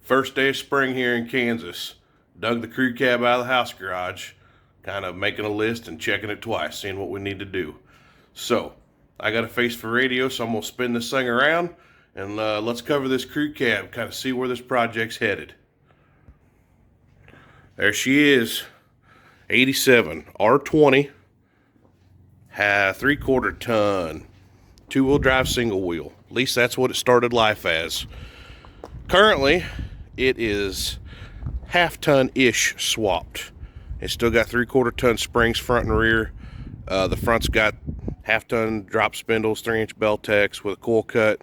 First day of spring here in Kansas. Dug the crew cab out of the house garage, kind of making a list and checking it twice, seeing what we need to do. So, I got a face for radio, so I'm going to spin this thing around and let's cover this crew cab, kind of see where this project's headed. There she is, 87 R20, 3/4 ton, 2-wheel drive single wheel. At least that's what it started life as. Currently, it is half-ton-ish swapped. It's still got 3/4 ton springs front and rear. The front's got half-ton drop spindles, 3-inch Beltex with a coil cut,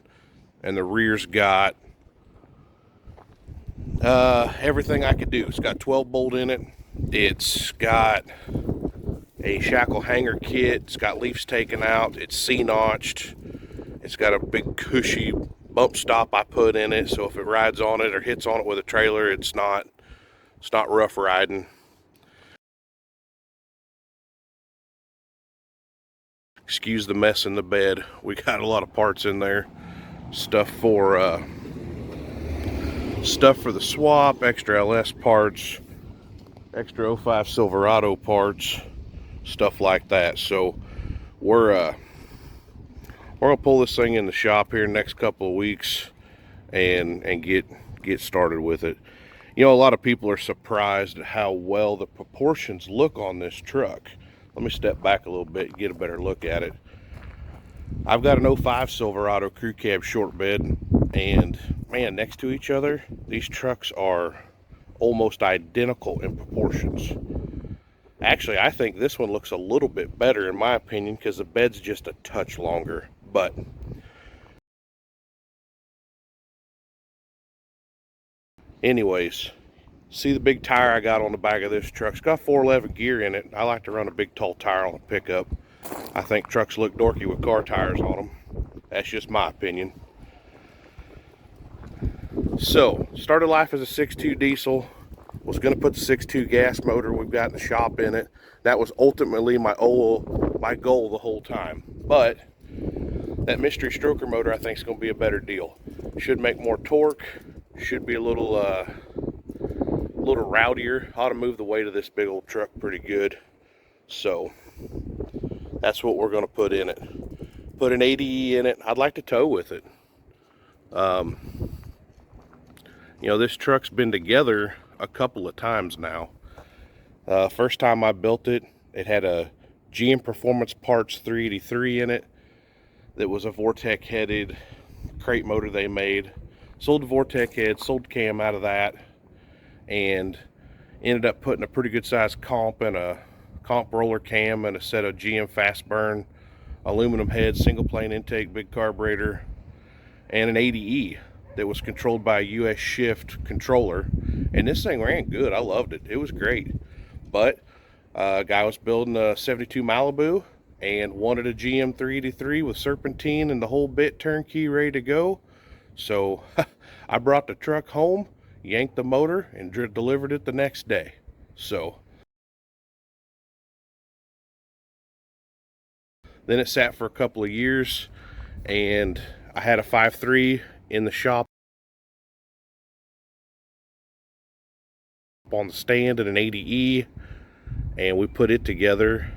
and the rear's got everything I could do. It's got 12 bolt in it. It's got a shackle hanger kit. It's got leaves taken out. It's C-notched. It's got a big cushy bump stop I put in it, so if it rides on it or hits on it with a trailer, it's not rough riding. Excuse the mess in the bed. We got a lot of parts in there. Stuff for the swap, extra LS parts, extra 05 Silverado parts, stuff like that. So we're gonna pull this thing in the shop here in the next couple of weeks and get started with it. You know, a lot of people are surprised at how well the proportions look on this truck. Let me step back a little bit and get a better look at it. I've got an 05 Silverado crew cab short bed, and man, next to each other, these trucks are almost identical in proportions. Actually, I think this one looks a little bit better in my opinion because the bed's just a touch longer. But anyways, see the big tire I got on the back of this truck? It's got 411 gear in it. I like to run a big tall tire on a pickup. I think trucks look dorky with car tires on them. That's just my opinion. So, started life as a 6.2 diesel. Was going to put the 6.2 gas motor we've got in the shop in it. That was ultimately my goal the whole time. But that mystery stroker motor I think is going to be a better deal. Should make more torque. Should be a little rowdier. Ought to move the weight of this big old truck pretty good. So that's what we're going to put in it. Put an 80E in it. I'd like to tow with it. You know, this truck's been together a couple of times now. First time I built it, it had a GM Performance Parts 383 in it. That was a Vortec headed crate motor they made. Sold the Vortec head, sold cam out of that, and ended up putting a pretty good sized comp and a comp roller cam and a set of GM fast burn aluminum heads, single plane intake, big carburetor, and an 80E that was controlled by a US shift controller. And this thing ran good. I loved it. It was great. But a guy was building a 72 Malibu and wanted a GM 383 with serpentine and the whole bit turnkey ready to go. So I brought the truck home, yanked the motor, and delivered it the next day. So then it sat for a couple of years, and I had a 5.3 in the shop on the stand and an 80E, and we put it together,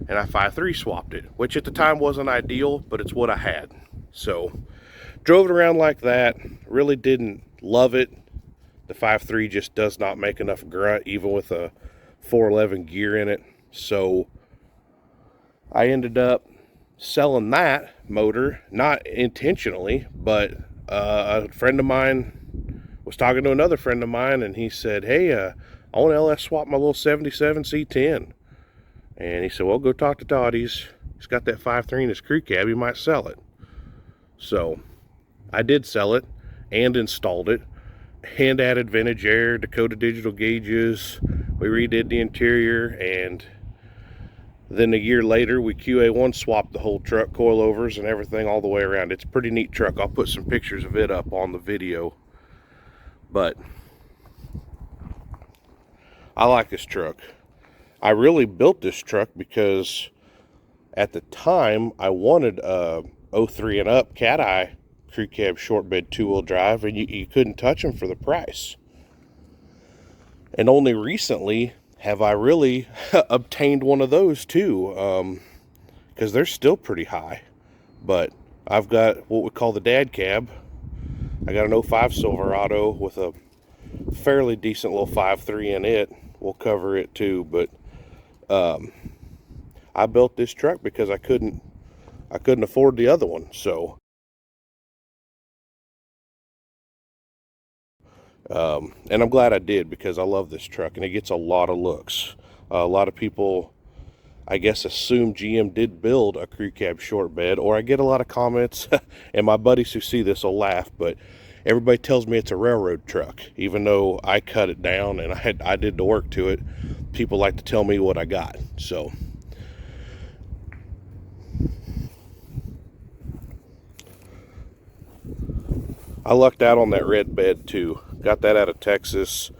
and I 5.3 swapped it, which at the time wasn't ideal, but it's what I had. So drove it around like that. Really didn't love it. The 5.3 just does not make enough grunt even with a 411 gear in it. So I ended up selling that motor, not intentionally, but a friend of mine was talking to another friend of mine, and he said, hey, I want to LS swap my little 77 C10. And he said, well, go talk to Todd. He's got that 5.3 in his crew cab. He might sell it. So I did sell it and installed it, and added vintage air, Dakota digital gauges. We redid the interior, and then a year later we QA1 swapped the whole truck, coilovers and everything all the way around. It's a pretty neat truck. I'll put some pictures of it up on the video. But I like this truck. I really built this truck because at the time I wanted a 03 and up cat eye crew cab short bed 2-wheel drive, and you couldn't touch them for the price. And only recently have I really obtained one of those too, because they're still pretty high. But I've got what we call the dad cab. I got an 05 Silverado with a fairly decent little 5.3 in it. We'll cover it too, but I built this truck because I couldn't afford the other one. So and I'm glad I did, because I love this truck and it gets a lot of looks. A lot of people, I guess, assume GM did build a crew cab short bed, or I get a lot of comments and my buddies who see this will laugh, but everybody tells me it's a railroad truck, even though I cut it down and I did the work to it. People like to tell me what I got. So I lucked out on that red bed too. Got that out of Texas.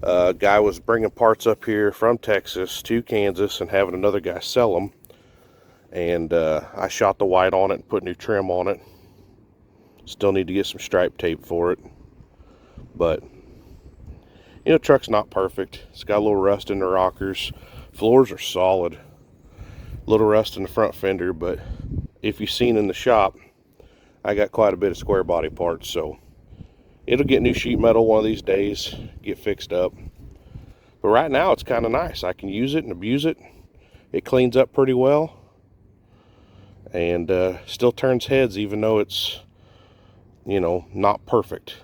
Guy was bringing parts up here from Texas to Kansas and having another guy sell them. And I shot the white on it and put new trim on it. Still need to get some stripe tape for it. But, you know, truck's not perfect. It's got a little rust in the rockers. Floors are solid. A little rust in the front fender, but if you've seen in the shop, I got quite a bit of square body parts, so it'll get new sheet metal one of these days, get fixed up. But right now it's kind of nice. I can use it and abuse it. It cleans up pretty well, and still turns heads even though it's, you know, not perfect.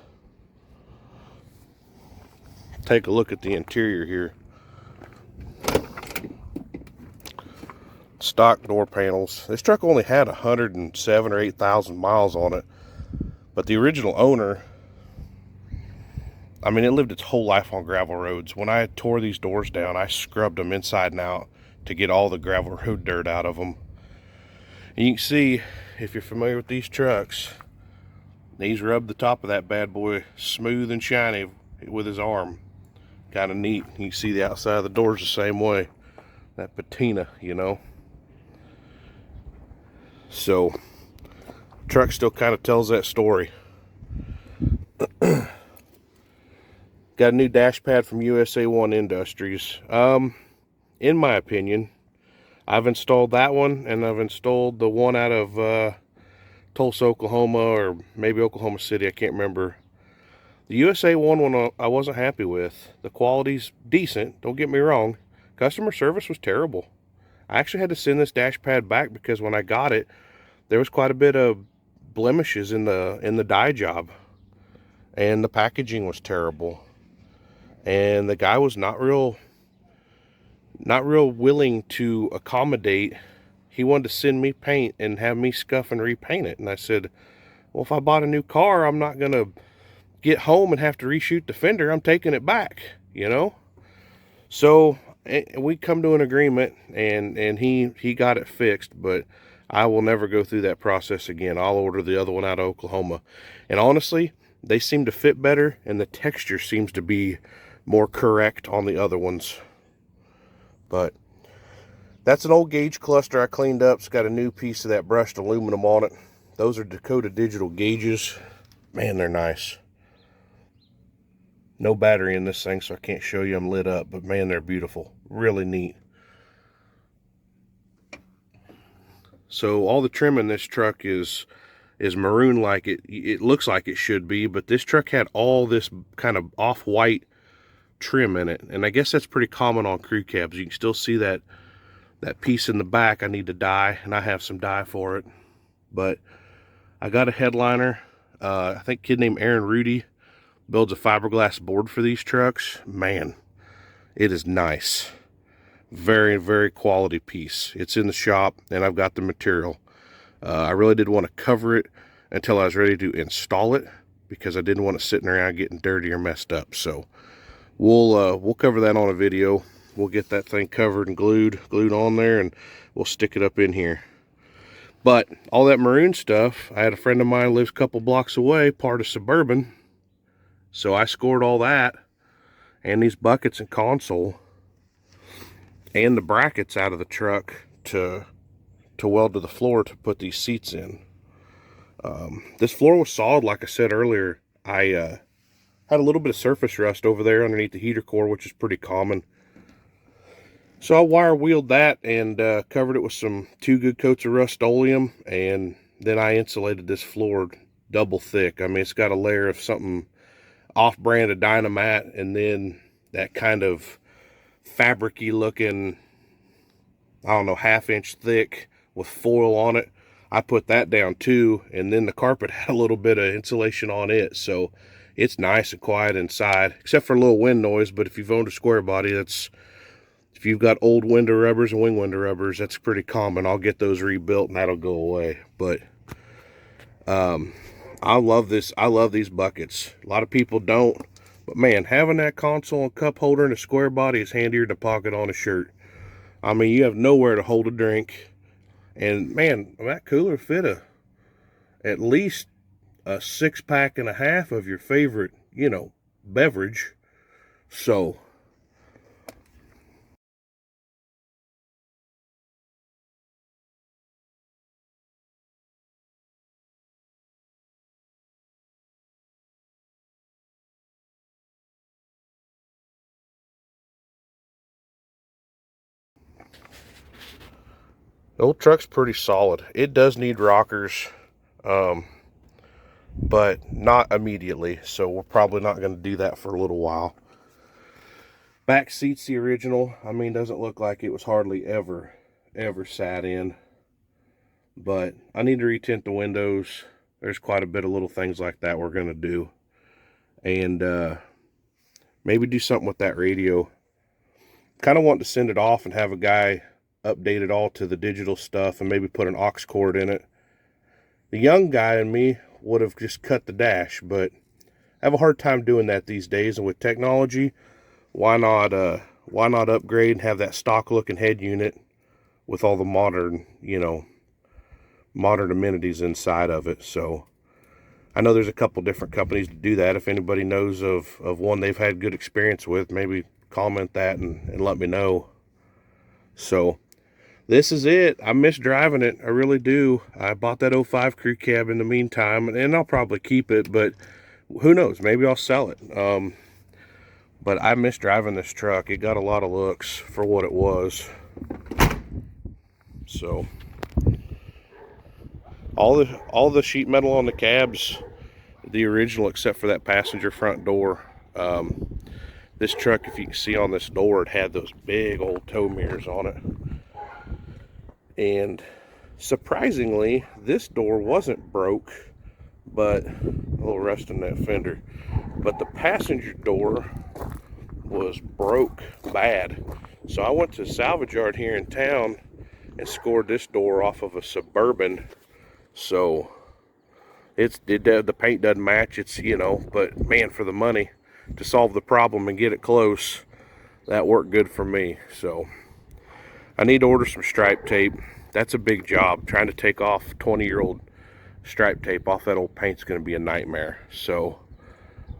Take a look at the interior here. Stock door panels. This truck only had 107 or 8,000 miles on it, but the original owner, I mean, it lived its whole life on gravel roads. When I tore these doors down, I scrubbed them inside and out to get all the gravel road dirt out of them. And you can see, if you're familiar with these trucks, he's rubbed the top of that bad boy smooth and shiny with his arm. Kind of neat. You can see the outside of the doors the same way. That patina, you know. So, truck still kind of tells that story. Got a new dash pad from USA1 Industries. In my opinion, I've installed that one, and I've installed the one out of Tulsa, Oklahoma, or maybe Oklahoma City, I can't remember. The USA1 one I wasn't happy with. The quality's decent, don't get me wrong. Customer service was terrible. I actually had to send this dash pad back because when I got it, there was quite a bit of blemishes in the dye job, and the packaging was terrible, and the guy was not real willing to accommodate. He wanted to send me paint and have me scuff and repaint it, and I said, well, if I bought a new car, I'm not gonna get home and have to reshoot the fender. I'm taking it back, you know. So we come to an agreement, and he got it fixed, but I will never go through that process again. I'll order the other one out of Oklahoma. And honestly, they seem to fit better, and the texture seems to be more correct on the other ones. But that's an old gauge cluster I cleaned up. It's got a new piece of that brushed aluminum on it. Those are Dakota Digital gauges. Man, they're nice. No battery in this thing, so I can't show you them lit up, but man, they're beautiful. Really neat. So all the trim in this truck is maroon, like it looks like it should be, but this truck had all this kind of off-white trim in it, and I guess that's pretty common on crew cabs. You can still see that piece in the back I need to dye, and I have some dye for it. But I got a headliner. I think a kid named Aaron Rudy builds a fiberglass board for these trucks. Man, it is nice. Very, very quality piece. It's in the shop, and I've got the material. I really did want to cover it until I was ready to install it, because I didn't want it sitting around getting dirty or messed up. So we'll cover that on a video. We'll get that thing covered and glued on there, and we'll stick it up in here. But all that maroon stuff, I had a friend of mine who lives a couple blocks away, part of Suburban. So I scored all that, and these buckets and console, and the brackets out of the truck to weld to the floor to put these seats in. This floor was solid, like I said earlier. I had a little bit of surface rust over there underneath the heater core, which is pretty common. So I wire wheeled that and covered it with some 2 good coats of Rust-Oleum, and then I insulated this floor double thick. I mean, it's got a layer of something off-brand of Dynamat, and then that kind of fabric-y looking, I don't know, 1/2 inch thick with foil on it. I put that down too, and then the carpet had a little bit of insulation on it, so it's nice and quiet inside, except for a little wind noise. But if you've owned a square body, if you've got old window rubbers and wing window rubbers, that's pretty common. I'll get those rebuilt and that'll go away. But I love this. I love these buckets. A lot of people don't, but man, having that console and cup holder in a square body is handier than a pocket on a shirt. I mean, you have nowhere to hold a drink. And man, that cooler fit at least a 6-pack and a half of your favorite, you know, beverage. So the old truck's pretty solid. It does need rockers, but not immediately. So we're probably not going to do that for a little while. Back seat's the original. I mean, doesn't look like it was hardly ever sat in. But I need to retint the windows. There's quite a bit of little things like that we're going to do. And maybe do something with that radio. Kind of want to send it off and have a guy update it all to the digital stuff and maybe put an aux cord in it. The young guy in me would have just cut the dash, but I have a hard time doing that these days. And with technology, why not upgrade and have that stock looking head unit with all the modern, you know, modern amenities inside of it. So I know there's a couple different companies to do that. If anybody knows of one they've had good experience with, maybe comment that and let me know. So this is it. I miss driving it. I really do. I bought that 05 crew cab in the meantime, and I'll probably keep it, but who knows? Maybe I'll sell it. But I miss driving this truck. It got a lot of looks for what it was. So all the sheet metal on the cabs, the original, except for that passenger front door. This truck, if you can see on this door, it had those big old tow mirrors on it. And surprisingly, this door wasn't broke, but a little rust in that fender. But the passenger door was broke bad. So I went to a salvage yard here in town and scored this door off of a Suburban. So the paint doesn't match. It's, you know, but man, for the money to solve the problem and get it close, that worked good for me. So I need to order some stripe tape. That's a big job. Trying to take off 20-year-old stripe tape off that old paint's going to be a nightmare. So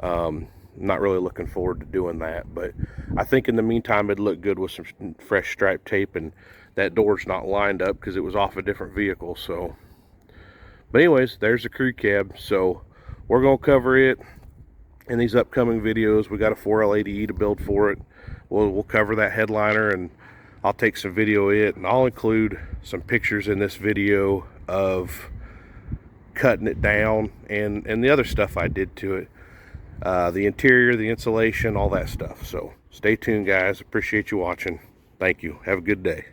I'm not really looking forward to doing that. But I think in the meantime, it'd look good with some fresh stripe tape. And that door's not lined up because it was off a different vehicle. So, but anyways, there's the crew cab. So we're going to cover it in these upcoming videos. We got a 4L80E to build for it. We'll cover that headliner, and I'll take some video of it, and I'll include some pictures in this video of cutting it down and the other stuff I did to it. The interior, the insulation, all that stuff. So stay tuned, guys. Appreciate you watching. Thank you. Have a good day.